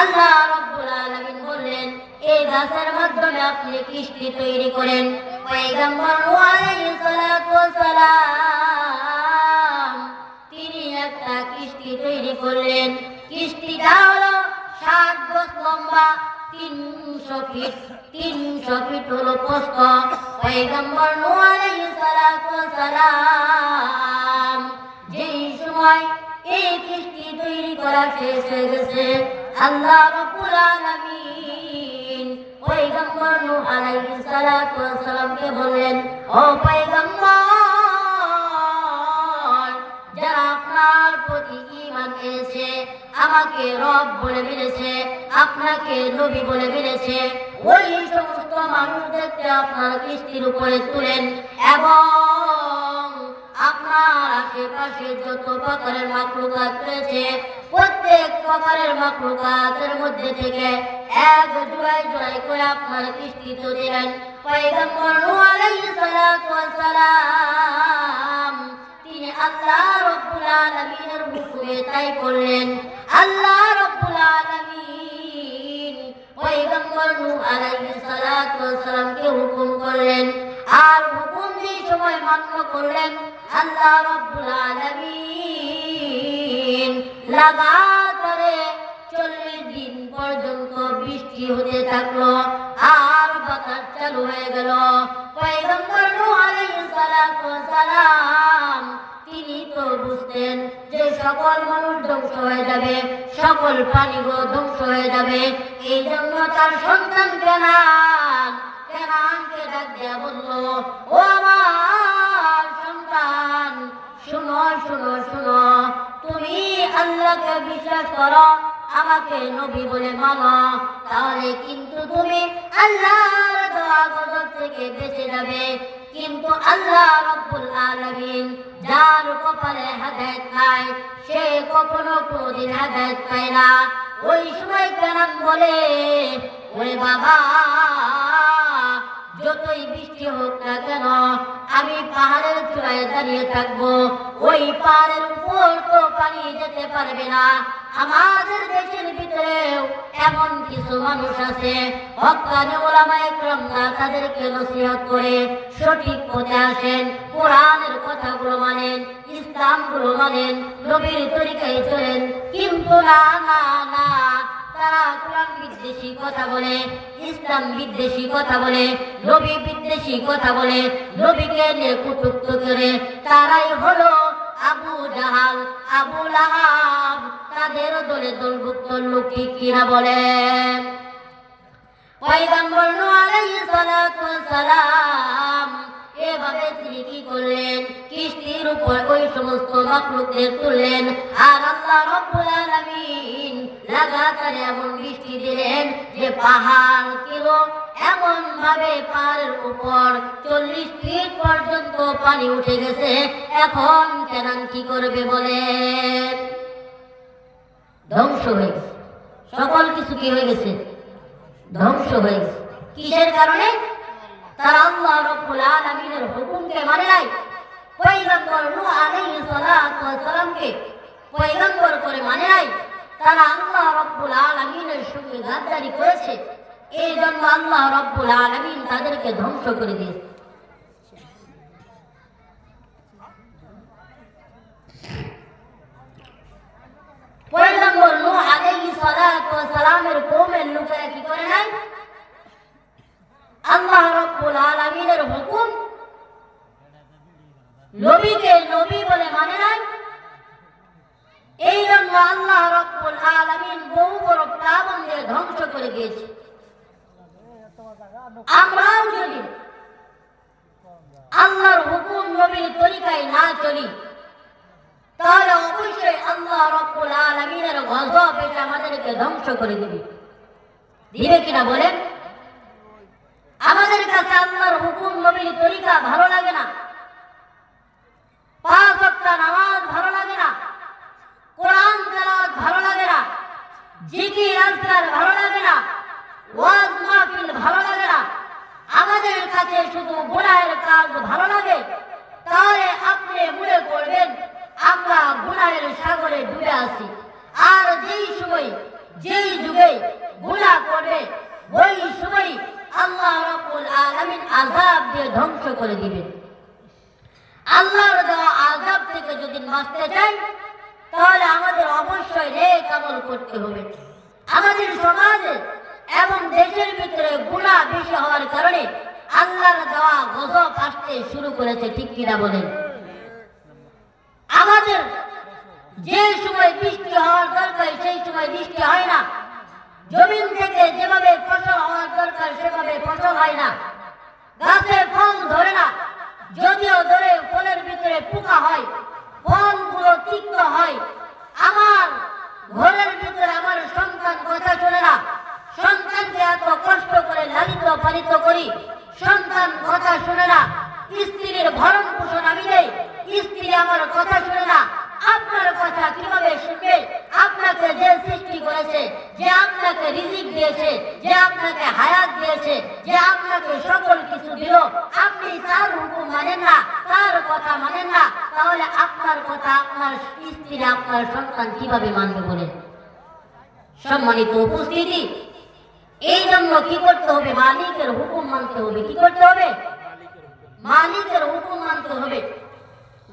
আল্লাহ রাব্বুল আলামিন বললেন, এই গাছের মাধ্যমে আপনি কিস্তি তৈরি করেন। পয়গম্বর নূহ আলাইহিস সালাম তিনি একটা কিস্তি তৈরি করলেন। কিস্তিটা হলো ৬০ গজ লম্বা, ৩০০ ফিট, ৩০০ ফিট হলো প্রস্থ। পয়গম্বর নূহ আলাইহিস সালাম যেই সময় এই কিস্তি তৈরি করা শেষ হয়ে গেছে, আল্লাহ রাব্বুল আলামিন পয়গম্বর নূহ আলাইহিস সালামকে বললেন, ও পয়গম্বর, যারা আপনার প্রতি ঈমান এনেছে, আমাকে রব বলে মেনেছে, আপনাকে নবী বলে মেনেছে, ওই সমস্ত মানুষদেরকে আপনার কিস্তির উপরে তুলেন এবং আপনার আশেপাশে যত প্রকারের মাখলুকাত রয়েছে, প্রত্যেক প্রকারের মাখলুকাতের মধ্যে থেকে এক জোড়ায় জোড়ায় করে আপনার কিস্তি দিলেন। পয়গম্বর নূহ আলাইহিস সালাম তিনি আল্লাহ রাব্বুল আলামিনের হুকুমে তাই করলেন। আল্লাহ রাব্বুল আলামিন পয়গম্বর নূহ আলাইহিস সালামকে হুকুম করলেন, আর হুকুম যেই সময় মান্য করলেন, আল্লাহ রাব্বুল আলামিন লাগাতারে ৪০ দিন পর্যন্ত বৃষ্টি হতে থাকলো, আর বাতাস চালু হয়ে গেল। পয়গম্বর নূহ আলাইহিস সালাম তিনি তো বুঝতেন যে সকল মানুষ ধ্বংস হয়ে যাবে, সকল প্রাণীগুলো ধ্বংস হয়ে যাবে। এই জন্য তার সন্তান কেনানকে ডাক দিয়া বলল, ও আমার সন্তান, শুনো শুনো শুনো, তুমি আল্লাহকে বিশ্বাস করো, আমাকে নবী বলে মানো, তাহলে কিন্তু তুমি আল্লাহর দোয়া গজব থেকে বেঁচে যাবে। কিন্তু আল্লাহ রাব্বুল আলামিন যার কপালে হেদায়েত নাই, সে কখনো কোনোদিন হেদায়েত পায় না। ওই সময় কেনান বলে, ওরে বাবা, যতই বৃষ্টি হোক না কেন, আমি পাহাড়ের চূড়ায় দাঁড়িয়ে থাকবো। ওই পাহাড়ের উপর তো পানি যেতে পারবে না। আমাদের দেশের ভিতরেও এমন কিছু মানুষ আছে হক্কানি উলামায়ে কেরামরা তাদেরকে নসিহত করে সঠিক পথে আসেন, কোরআনের কথাগুলো মানেন, ইসলামগুলো মানেন, নবীর তরিকায় চলেন, কিন্তু না না না, তারা কোরআন বিদ্বেষী কথা বলে, ইসলাম বিদ্বেষী কথা বলে, নবী বিদ্বেষী কথা বলে, নবীকে নিয়ে কটূক্তি করে। তারাই হলো আবু জাহাল, আবু লাহাব, তাদের দলে দলভুক্ত লোক। ঠিক কিনা বলেন? পয়গম্বর নূহ আলাইহিস সালাতু ওয়াস সালাম এভাবে তিনি কি করলেন? কিস্তির উপর ওই সমস্ত মাখলুকদের তুললেন, আর আল্লাহ রাব্বুল আলামিন লাগাতার এমন বৃষ্টি দিলেন যে পাহাড় কিলো এমন ভাবে পাহাড়ের উপর 40 ফিট পর্যন্ত পানি উঠে গেছে। এখন কেনান কি করবে বলেন? ধ্বংস হয়ে গেছে, সকল কিছু কি হয়ে গেছে? ধ্বংস হয়ে গেছে। কিসের কারণে? তারা আল্লাহ রাব্বুল আলামিনের হুকুমকে মানে নাই। পয়গম্বর নূহ আলাইহিস সালাতু ওয়াস সালামকে পয়গম্বর করে মানে নাই। তারা আল্লাহ রাব্বুল আলামিনের সঙ্গে গাদ্দারি করেছে। এই জন্য আল্লাহ রাব্বুল আলামিন তাদেরকে ধ্বংস করে দিয়েছে। পয়গম্বর নূহ আলাইহিস সালাতু ওয়াস সালামের কওমের লোকেরা কি করে নাই? আল্লাহ রাব্বুল আলামিনের হুকুম নবীকে নবী বলে মানে নাই। এই জন্য আল্লাহ রাব্বুল আলামিন বহু বড় প্লাবন দিয়ে ধ্বংস করে দিয়েছে। আমরাও যদি আল্লাহর হুকুম নবীর তরিকায় না চলি, তাহলে অবশ্যই আল্লাহ রাব্বুল আলামিনের গজব এসে আমাদেরকে ধ্বংস করে দিবে। দিবে কিনা বলেন? আমাদের কাছে আল্লাহর হুকুম নবীর তরিকা ভালো লাগে না, 5 ওয়াক্ত নামাজ ভালো লাগে না, কোরআন তেলাওয়াত ভালো লাগে না, জিকির আজকার ভালো লাগে না, ওয়াজ মাহফিল ভালো লাগে না, আমাদের কাছে শুধু গুনাহের কাজ ভালো লাগে, তাহলে আপনি মনে করবেন আমরা গুনাহের সাগরে ডুবে আছি। আর যেই সময় যেই যুগে গুনাহ করবে ওই সময় আল্লাহ রাব্বুল আলামিন আযাব দিয়ে ধ্বংস করে দিবেন। আল্লাহর দেওয়া আযাব থেকে যদি বাঁচতে চাই, তাহলে আমাদের অবশ্যই নেক আমল করতে হবে। আমাদের সমাজে এবং দেশের ভিতরে গুনাহ বেশি হওয়ার কারণে আল্লাহর দেওয়া গজব আসতে শুরু করেছে। ঠিক কিনা বলেন? আমাদের যে সময় বৃষ্টি হওয়ার দরকার সেই সময় বৃষ্টি হয় না, জমিন থেকে যেভাবে ফসল হওয়ার দরকার সেভাবে ফসল হয় না, গাছে ফল ধরে না, যদিও ধরে ফলের ভিতরে পোকা হয়, ফলগুলো তিক্ত হয়। আমার ঘরের ভিতরে আমার সন্তান কথা শোনে না, সন্তানকে এত কষ্ট করে লালিত পালিত করি, সন্তান কথা শুনে না। স্ত্রীর ভরণ পোষণ আমি দেই, স্ত্রী আমার কথা শুনে না। আপনার কথা কিভাবে শুনবে? আপনাকে যে সৃষ্টি করেছে, যে আপনাকে রিজিক দিয়েছে, যে আপনাকে হায়াত দিয়েছে, যে আপনাকে সকল কিছু দিল, আপনি তার হুকুম মানেন না, তার কথা মানেন না, তাহলে আপনার কথা আপনার স্ত্রী আপনার সন্তান কিভাবে মানবে বলেন? সম্মানিত উপস্থিতি, এই জন্য কি করতে হবে? মালিকের হুকুম মানতে হবে। কি করতে হবে? মালিকের হুকুম মানতে হবে।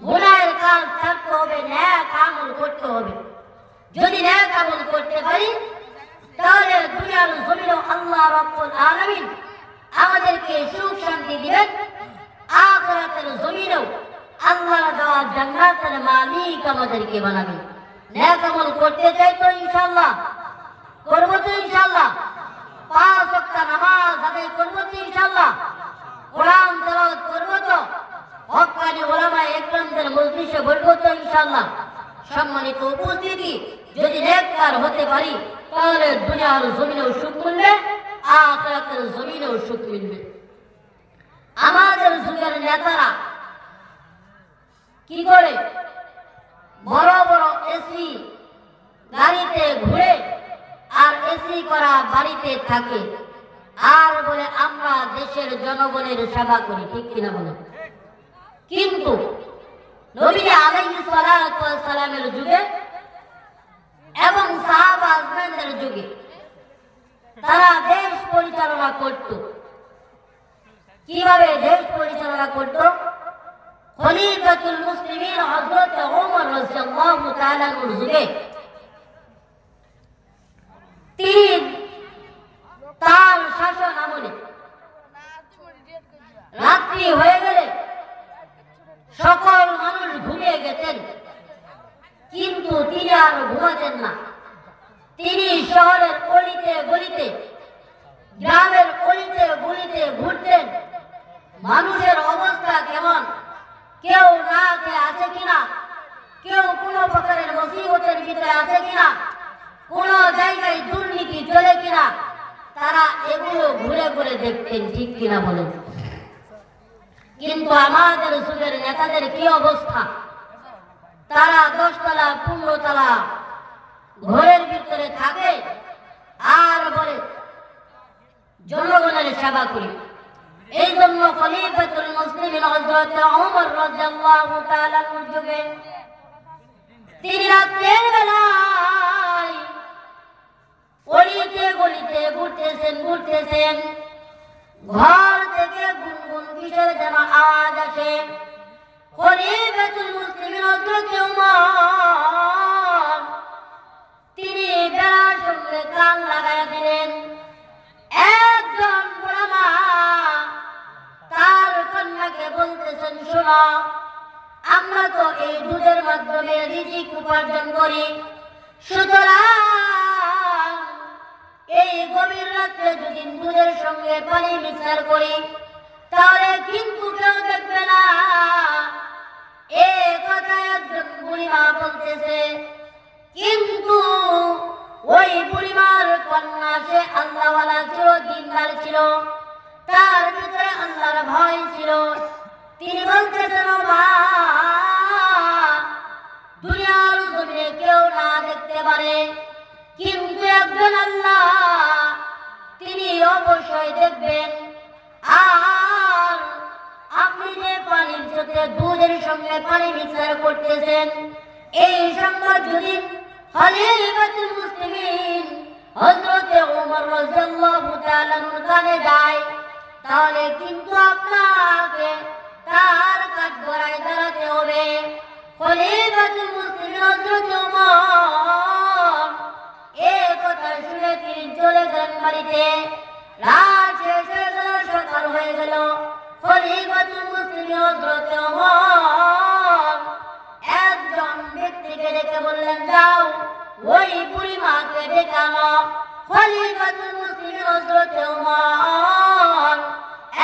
গুনাহের কাজ ছাড়তে হবে, নেক আমল করতে হবে। যদি নেক আমল করতে পারি, তাহলে দুনিয়ার জমিনে আল্লাহ রাব্বুল আলামিন আমাদেরকে সুখ শান্তি দিবেন। আখিরাতের জমিনেও আল্লাহর দেওয়া জান্নাতের মালিক আমাদেরকে বানাবেন। নেক আমল করতে চাই তো ইনশাআল্লাহ করব তো ইনশাআল্লাহ। 5 ওয়াক্ত নামাজ আদায় করব তো ইনশাআল্লাহ। কোরআন তেলাওয়াত করব তো, হক্কানি উলামায়ে একরামদের মজলিসে বসবো তো ইনশাআল্লাহ। সম্মানিত উপস্থিতি, যদি নেককার হতে পারি, তাহলে দুনিয়ার জমিনেও সুখ মিলবে, আখিরাতের জমিনেও সুখ মিলবে। আমাদের যুগের নেতারা কি করে? বড় বড় এসি গাড়িতে ঘুরে আর এসি করা বাড়িতে থাকে, আর বলে আমরা দেশের জনগণের সেবা করি। ঠিক কিনা বলে? কিন্তু নবী আলাইহিস সালাতু ওয়াস সালামের যুগে এবং সাহাবা আজমাইনদের যুগে করত, কিভাবে দেশ পরিচালনা করত? খলিফাতুল মুসলিমিন হযরত ওমর রাদিয়াল্লাহু তাআলা এর যুগে তিনি তার শাসন আমলে রাত্রি হয়ে গেলে সকল মানুষ ঘুমিয়ে গেতেন, কিন্তু তিনি আর ঘুমাতেন না। তিনি শহরের অলিতে গলিতে, গ্রামের অলিতে গলিতে ঘুরতেন। মানুষের অবস্থা কেমন, কেউ না খেয়ে আছে কিনা, কেউ কোনো প্রকারের মুসিবতের ভিতরে আছে কিনা, কোন জায়গায় দুর্নীতি চলে কিনা, তারা এগুলো ঘুরে ঘুরে দেখতেন, ঠিক কিনা বলেন? কিন্তু আমাদের যুগের নেতাদের কি অবস্থা? তারা 10 তলা 15 তলা ঘরের ভিতরে থাকে আর বলে জনগণের সেবা করি। এই জন্য খলিফাতুল মুসলিমিন হযরত ওমর রাদিয়াল্লাহু তাআলা এর যুগে তিনি রাতের বেলায় অলিতে গলিতে ঘুরতেছেন। ঘর থেকে গুনগুন কিসের যেন আওয়াজ আসে। খলিফাতুল মুসলিমিন হযরত ওমর তিনি বেড়ার সঙ্গে কান লাগায় দিলেন। একজন বুড়া মা তার কন্যাকে বলতেছেন, শোনো, আমরা তো এই দুধের মাধ্যমে রিজিক উপার্জন করি, সুতরাং এই গভীর রাত্রে যদি দুধের সঙ্গে পানি মিক্সার করি তাহলে কিন্তু কেউ দেখবে না। এই কথা একজন বুড়িমা বলতেছে, কিন্তু ওই বুড়িমার কন্যা সে আল্লাহওয়ালা ছিল, দিনদার ছিল, তার ভিতরে আল্লাহর ভয় ছিল। তিনি বলতেছেন, মা, দুনিয়ার জমিনে কেউ না দেখতে পারে, কিন্তু একজন আল্লাহ তিনি অবশ্যই দেখবেন। আর আপনি যে পানির সাথে দুধের সঙ্গে পানি মিক্সার করতেছেন, এই সংবাদ যদি খলিফাতুল মুসলিমিন হযরত ওমর রাদিয়াল্লাহু তাআলা এর কানে যায়, তাহলে কিন্তু আপনাকে তার কাঠগড়ায় দাঁড়াতে হবে। খলিফাতুল মুসলিমিন হযরত ওমর এই কথা শুনে তিনি চলে গেলেন বাড়িতে। রাত শেষ হয়ে গেল, সকাল হয়ে গেল। খলিফাতুল মুসলিমিন হযরত ওমর একজন ব্যক্তিকে ডেকে বললেন, যাও ওই বুড়ি মাকে ডেকে আনো। খলিফাতুল মুসলিমিন হযরত ওমর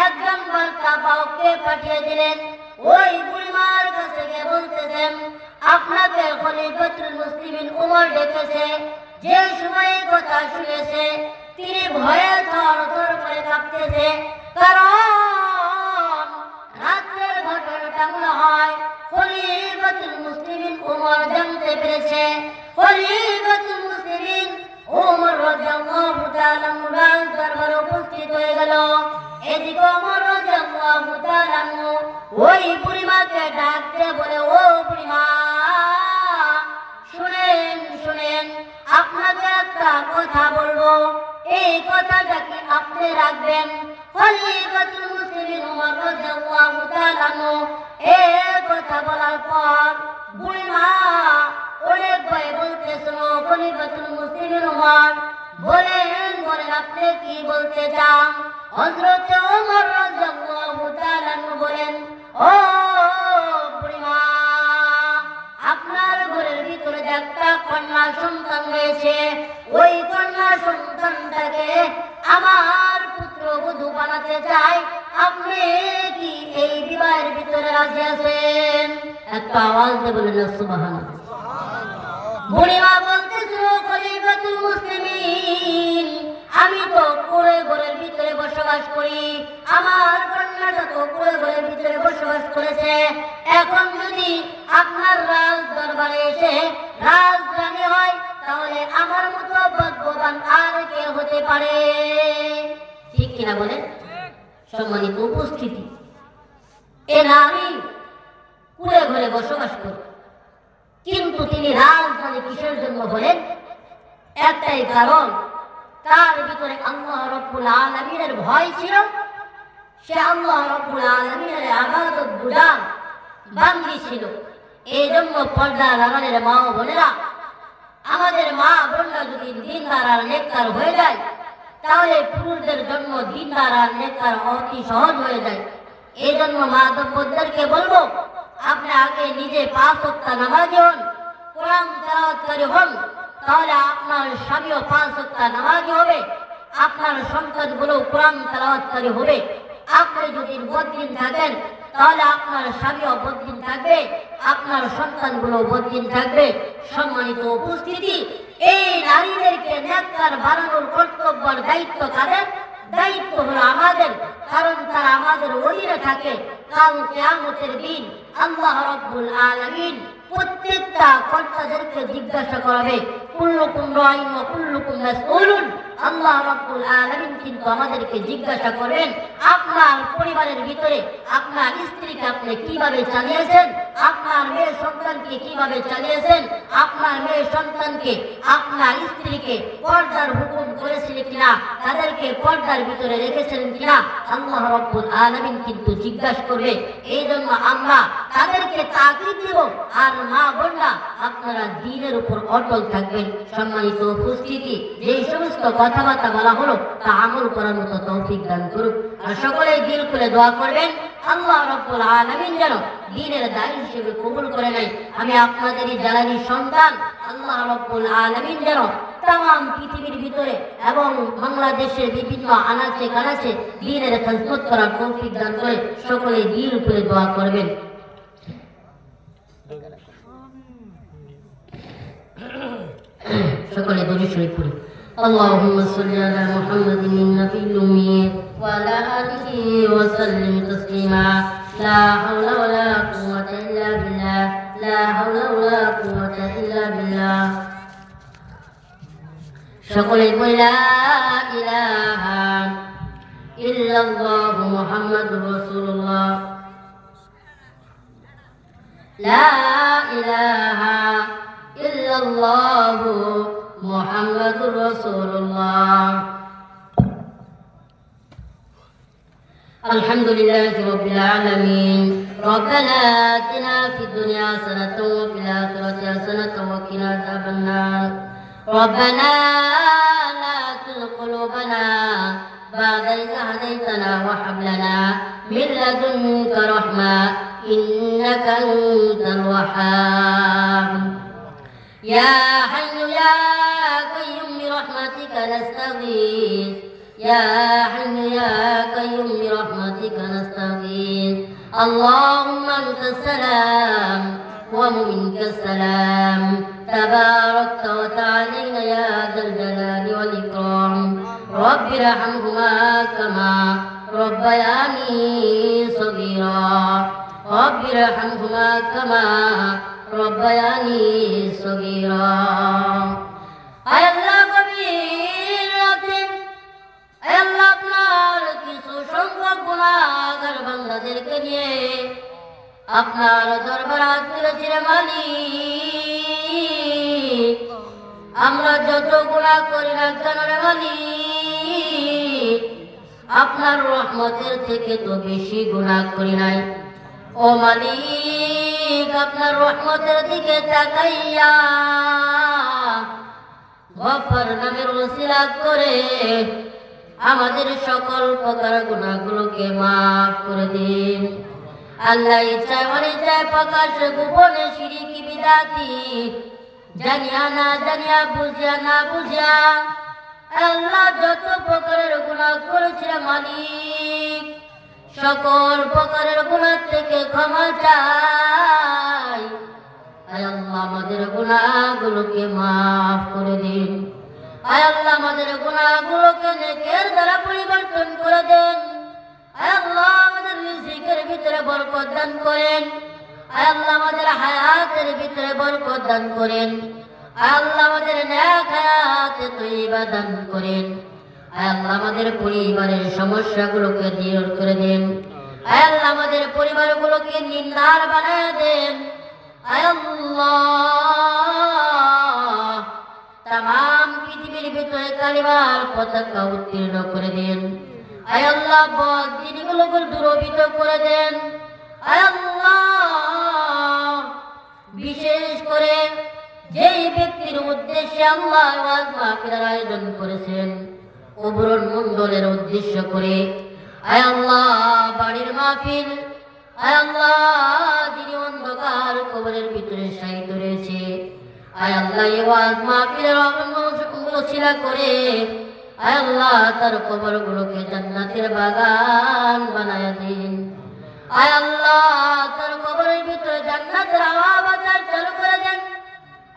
একজন বার্তা বাহককে পাঠিয়ে দিলেন। ওই বুড়ি মার কাছে গিয়ে বলতেছেন, আপনাকে খলিফাতুল মুসলিমিন ওমর ডেকেছে। যে সময় কথা শুনেছে তিনি ভয়ে থরথর করে কাঁপতেছে, কারণ রাতের ঘটনাটা মনে হয় খলিফাতুল মুসলিমিন ওমর জানতে পেরেছে। খলিফাতুল মুসলিমিন ওমর রাদিয়াল্লাহু তাআলা মুরাদ দরবারে উপস্থিত হয়ে গেল। এদিকে ওমর রাদিয়াল্লাহু তাআলা ওই বুড়িমাকে ডাকতে বলে, ও বুড়িমা, শুনেন শুনেন, আপনাকে একটা কথা বলবো, এই কথাটা কি আপনি রাখবেন? খলিফাতুল মুসলিমিন ওমর রাদিয়াল্লাহু তাআলা এই কথা বলার পর বুড়িমা অনেক ভয়ে বলতেছেন, খলিফাতুল মুসলিমিন ওমর বলেন, আপনি কি বলতে চান? হযরত ওমর রাদিয়াল্লাহু তাআলা বলেন, ও বুড়িমা, আপনার ঘরের ভিতরে যে একটা কন্যা সন্তান রয়েছে, ওই কন্যা সন্তানটাকে আমার পুত্রবধূ বানাতে চাই, আপনি কি এই বিবাহের ভিতরে রাজি আছেন? একটা আওয়াজ দিয়ে বলেন সুবহানাল্লাহ। বুড়িমা বলতেছিল, খলিফাতুল মুসলিমিন, আমি তো কুড়ে ঘরের ভিতরে বসবাস করি, আমার কন্যাটা তো কুড়ে ঘরের ভিতরে বসবাস করেছে। এখন যদি আপনার রাজ দরবারে এসে রাজরানী হয়, তাহলে আমার মতো ভাগ্যবান আর কে হতে পারে? ঠিক কিনা বলেন? সম্মানিত উপস্থিতি, এ নারী কুড়ে ঘরে বসবাস করে, কিন্তু তিনি রাজধানী কিসের জন্য বলেন? একটাই কারণ, তার ভিতরে আল্লাহ রাব্বুল আলামিনের ভয় ছিল। সে আল্লাহ রাব্বুল আলামিনের ইবাদত গুজার বান্দী ছিল। এই জন্য পর্দার আমাদের মা ও বোনেরা, আমাদের মা বোনরা যদি দিনদার আর নেককার হয়ে যায়, তাহলে পুরুষদের জন্য দিনদার আর নেককার অতি সহজ হয়ে যায়। এই জন্য মা দম্পতিদেরকে বলবো, আপনি আগে নিজে 5 ওয়াক্ত নামাজি হন, কোরআন তেলাওয়াতকারী হন, তাহলে আপনার স্বামীও 5 ওয়াক্ত নামাজি হবে, আপনার সন্তানগুলো কোরআন তেলাওয়াতকারী হবে। আপনি যদি বদ্দিন থাকেন, তাহলে আপনার স্বামীও বদ্দিন থাকবে, আপনার সন্তানগুলো বদ্দিন থাকবে। সম্মানিত উপস্থিতি, এই নারীদেরকে নেককার বানানোর কর্তব্য দায়িত্ব কাদের? দায়িত্ব হলো আমাদের, কারণ তারা আমাদের অধীনে থাকে। কাল কিয়ামতের দিন আল্লাহ রাব্বুল আলামিন প্রত্যেকটা কর্তাদেরকে জিজ্ঞাসা করবে, কুল্লুকুম রাইন ওয়া কুল্লুকুম মাসউলুন। আল্লাহ রাব্বুল আলামিন কিন্তু আমাদেরকে জিজ্ঞাসা করবেন, আপনার পরিবারের ভিতরে আপনার স্ত্রীকে আপনি কিভাবে চালিয়েছেন, আপনার মেয়ে সন্তানকে কিভাবে চালিয়েছেন, আপনার মেয়ে সন্তানকে আপনার স্ত্রীকে পর্দার হুকুম করেছিলেন কিনা, তাদেরকে পর্দার ভিতরে রেখেছিলেন কিনা, আল্লাহ রাব্বুল আলামিন কিন্তু জিজ্ঞাসা করবে। এই জন্য আমরা তাদেরকে তাকিদ দেব, আর মা বোনরা আপনারা দ্বীনের উপর অটল থাকবেন। সম্মানিত উপস্থিতি, যেই সমস্ত কথাবার্তা বলা হলো তা আমল করার মতো তৌফিক দান করুক। আর সকলেই দিল খুলে দোয়া করবেন, আল্লাহ রাব্বুল আলামিন যেন দ্বীনের দায়ী হিসেবে কবুল করে নেয়। আমি আপনাদেরই জ্বালানি সন্তান, আল্লাহ রাব্বুল আলামিন যেন তাম পৃথিবীর ভিতরে এবং বাংলাদেশের বিভিন্ন আনাচে কানাচে দ্বীনের খেদমত করার তৌফিক দান করে। সকলেই দিল খুলে দোয়া করবেন। সকলে দরুদ শরীফ পড়ি। اللهم صل على محمد النبي الأمي وعلى آله وسلم تسليما. لا حول ولا قوة إلا بالله، لا حول ولا قوة إلا بالله. সকলে বলি লা ইলাহা ইল্লাল্লাহু মুহাম্মাদুর রাসূলুল্লাহ। লা ইলাহা ইল্লাল্লাহু মুহাম্মাদুর রাসূলুল্লাহ। আলহামদুলিল্লাহি রাব্বিল আলামিন। রব্বানা আতিনা ফিদ দুনিয়া হাসানাতাও ওয়া ফিল আখিরাতি হাসানাতাও ওয়া কিনা আযাবান নার। রব্বানা লা তুযিগ কুলুবানা বা'দা ইয হাদাইতানা ওয়া হাব লানা মিন লাদুনকা রাহমা ইন্নাকা আনতাল ওয়াহ্হাব। ইয়া হাইয়্যু ইয়া কাইয়্যুম বিরহমাতিকা নাস্তাগীথ। ইয়া হাইয়্যু ইয়া কাইয়্যুম বিরহমাতিকা নাস্তাগীথ। اللهم انت السلام ومنك السلام، تباركت وتعالينا يا ذا الجلال والإكرام. رب ارحمهما كما ربياني صغيرا، رب ارحمهما كما ربياني صغيرا. আয় আল্লাহ কবির রাতে, আয় আল্লাহ আপনার কিছু সংখ্যক গুনাহগার বান্দাদেরকে নিয়ে আপনার দরবারে হাত তুলেছি রে মালিক। আমরা যত গুনাহ করি না কেন রে মালিক, আপনার রহমতের থেকে তো বেশি গুনাহ করি নাই। ও মালিক, আপনার রহমতের দিকে তাকাইয়া গফর নামের ওসিলা করে আমাদের সকল প্রকার গুনাহগুলোকে মাফ করে দিন। আল্লাহ ইচ্ছায় অনিচ্ছায় প্রকাশ্যে গোপনে শিরকি বিদাতি জানিয়া না জানিয়া বুঝিয়া না বুঝিয়া আল্লাহ যত প্রকারের গুনাহ করেছে মালিক, সকল প্রকারের গুনাহ থেকে ক্ষমা চাই। আয় আল্লাহ আমাদের গুনাহগুলোকে মাফ করে দিন। আয় আল্লাহ আমাদের গুনাহগুলোকে নেকের দ্বারা পরিবর্তন করে দেন। আয় আল্লাহ আমাদের রিজিকের ভিতরে বরকত দান করেন। আয় আল্লাহ আমাদের হায়াতের ভিতরে বরকত দান করেন। আয় আল্লাহ আমাদের নেক হায়াতে তয়্যিবা দান করেন। আয় আল্লাহ আমাদের পরিবারের সমস্যাগুলোকে দূর করে দেন। আয় আল্লাহ আমাদের পরিবারগুলোকে নিন্দার বানায় দেন। আয় আল্লাহ तमाम পৃথিবীর ভিতরে কালিমার পতাকা উত্তীর্ণ করে দেন। আয় আল্লাহ বদদিনগুলোকে দূরীভূত করে দেন। আয় আল্লাহ বিশেষ করে যেই ব্যক্তির উদ্দেশ্যে আল্লাহ ওয়াজ মাহফিলের আয়োজন করেছেন অবরণ মণ্ডলের উদ্দেশ্য করে, আয় আল্লাহ বাড়ির মাহফিল, আয় আল্লাহ যিনি অন্ধকার কবরের ভিতরে শায়িত রয়েছে, আয় আল্লাহ এই ওয়াজ মাহফিলের উসিলা করে আয় আল্লাহ তার কবরগুলোকে জান্নাতের বাগান বানায়া দিন। আয় আল্লাহ তার কবরের ভিতরে জান্নাতের হাওয়া বাতাস চালু করে দেন।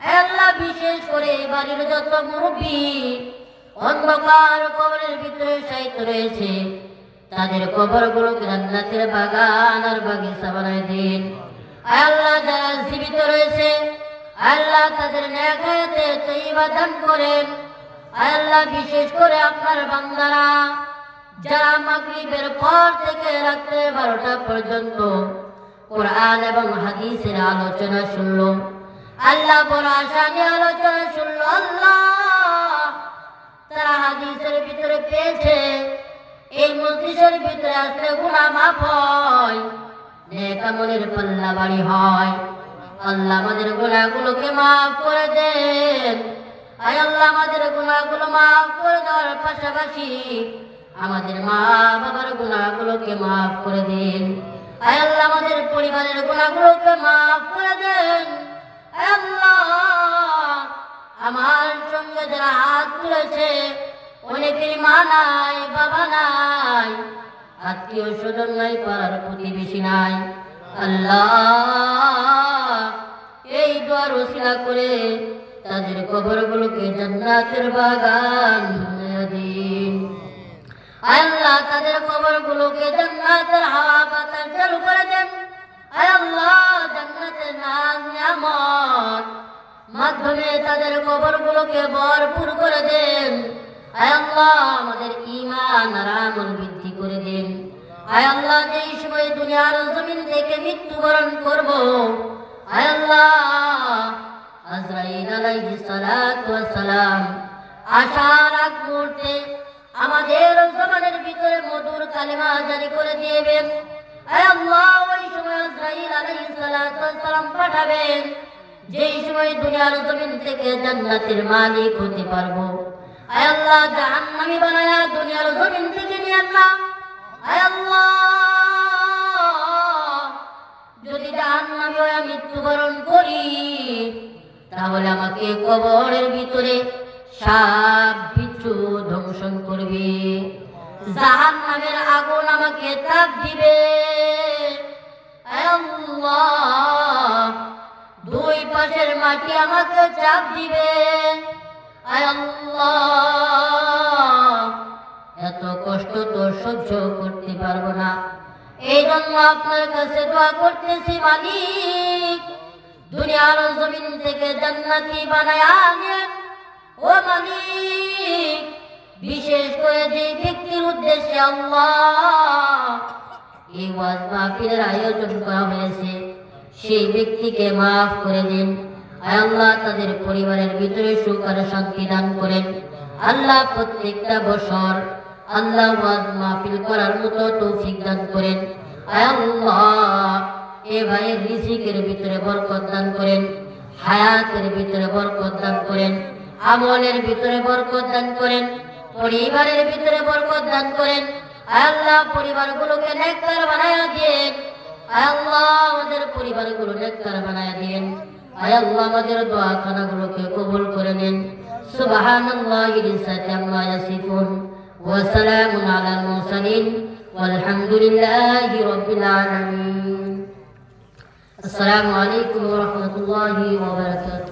আয় আল্লাহ বিশেষ করে বাড়ির যত মুরব্বী অন্ধকার কবরের ভিতরে শায়িত রয়েছে তাদের কবরগুলোকে জান্নাতের বাগান আর বাগিচা বানায় দিন। আয় আল্লাহ যারা জীবিত রয়েছে আল্লাহ তাদের নেক হায়াতে তয়্যিবা দান করেন। আয় আল্লাহ বিশেষ করে আপনার বান্দারা যারা মাগরিবের পর থেকে রাত্রে 12টা পর্যন্ত কোরআন এবং হাদিসের আলোচনা শুনলো, আল্লাহ বড় আশা নিয়ে আলোচনা শুনলো, আল্লাহ তারা হাদিসের ভিতরে পেয়েছে এই মজলিসের ভিতরে আসলে গুনাহ মাফ হয়, নেক আমলের পাল্লা বাড়ি হয়। আল্লাহ আমাদের গুনাহগুলোকে মাফ করে দেন। আয় আল্লাহ আমাদের গুনাহগুলো মাফ করে দেওয়ার পাশাপাশি আমাদের মা বাবার গুনাহগুলোকে মাফ করে দেন। আয় আল্লাহ আমাদের পরিবারের গুনাহগুলোকে মাফ করে দেন। আয় আল্লাহ আমার সঙ্গে যারা হাত তুলেছে অনেকেরই মা নাই, বাবা নাই, আত্মীয় স্বজন নাই, পাড়ার প্রতিবেশী নাই, আল্লাহ এই দোয়ার ওসিলা করে তাদের কবরগুলোকে জান্নাতের বাগান বানিয়ে দিন। আল্লাহ তাদের কবরগুলোকে জান্নাতের হাওয়া বাতাস চালু করে দেন। আয় আল্লাহ জান্নাতের নাজ নিয়ামত মাধ্যমে তাদের কবরগুলোকে ভরপুর করে দেন। আয় আল্লাহ আমাদের ঈমান আর আমল বৃদ্ধি করে দেন। আয় আল্লাহ যেই সময় দুনিয়ার জমিন থেকে মৃত্যুবরণ করব, আয় আল্লাহ আজরাইল আলাইহিস সালাতু ওয়াস সালাম আসার আগ মুহূর্তে আমাদের জবানের ভিতরে মধুর কালেমা জারি করে দিবেন। আয় আল্লাহ ওই সময় আজরাইল আলাইহিস সালাতু ওয়াস সালাম পাঠাবেন যেই সময় দুনিয়ার জমিন থেকে জান্নাতের মালিক হতে পারবো। আয় আল্লাহ জাহান্নামী বানায়া দুনিয়ার জমিন থেকে নিয়ে আল্লাহ, আয় আল্লাহ যদি জাহান্নামী হয়ে মৃত্যুবরণ করি তাহলে আমাকে কবরের ভিতরে সাপ বিচ্ছু ধ্বংসন করবে, জাহান্নামের আগুন আমাকে তাপ দিবে। আয় আল্লাহ দুই পাশের মাটি আমাকে চাপ দিবে। আয় আল্লাহ এত কষ্ট তো সহ্য করতে পারবো না, এই জন্য আপনার কাছে দোয়া করতেছি মালিক দুনিয়ার জমিন থেকে জান্নাতি বানায়া আনেন। ও মালিক বিশেষ করে যে ব্যক্তির উদ্দেশ্যে আল্লাহ এই ওয়াজ মাহফিলের আয়োজন করা হয়েছে সেই ব্যক্তিকে মাফ করে দিন। আয় আল্লাহ তাদের পরিবারের ভিতরে সুখ আর শান্তি দান করেন। আল্লাহ প্রত্যেকটা বছর আল্লাহ ওয়াজ মাহফিল করার মতো তৌফিক দান করেন। আয় আল্লাহ এ ভাইয়ের রিজিকের ভিতরে বরকত দান করেন, হায়াতের ভিতরে বরকত দান করেন, আমলের ভিতরে বরকত দান করেন, পরিবারের ভিতরে বরকত দান করেন। আয় আল্লাহ পরিবারগুলোকে নেককার বানায়া দিন। আয় আল্লাহ আমাদের পরিবারগুলো নেককার বানায়া দিন। আয় আল্লাহ আমাদের দোয়া খানাগুলোকে কবুল করে নিন। সুবহানাল্লাহি লিসাতি আম্মা ইয়াসিফুন ওয়া সালামুন আলাল মুরসালিন ওয়ালহামদুলিল্লাহি রাব্বিল আলামিন। আসসালামু আলাইকুম ওয়া রাহমাতুল্লাহি ওয়া বারাকাতুহু।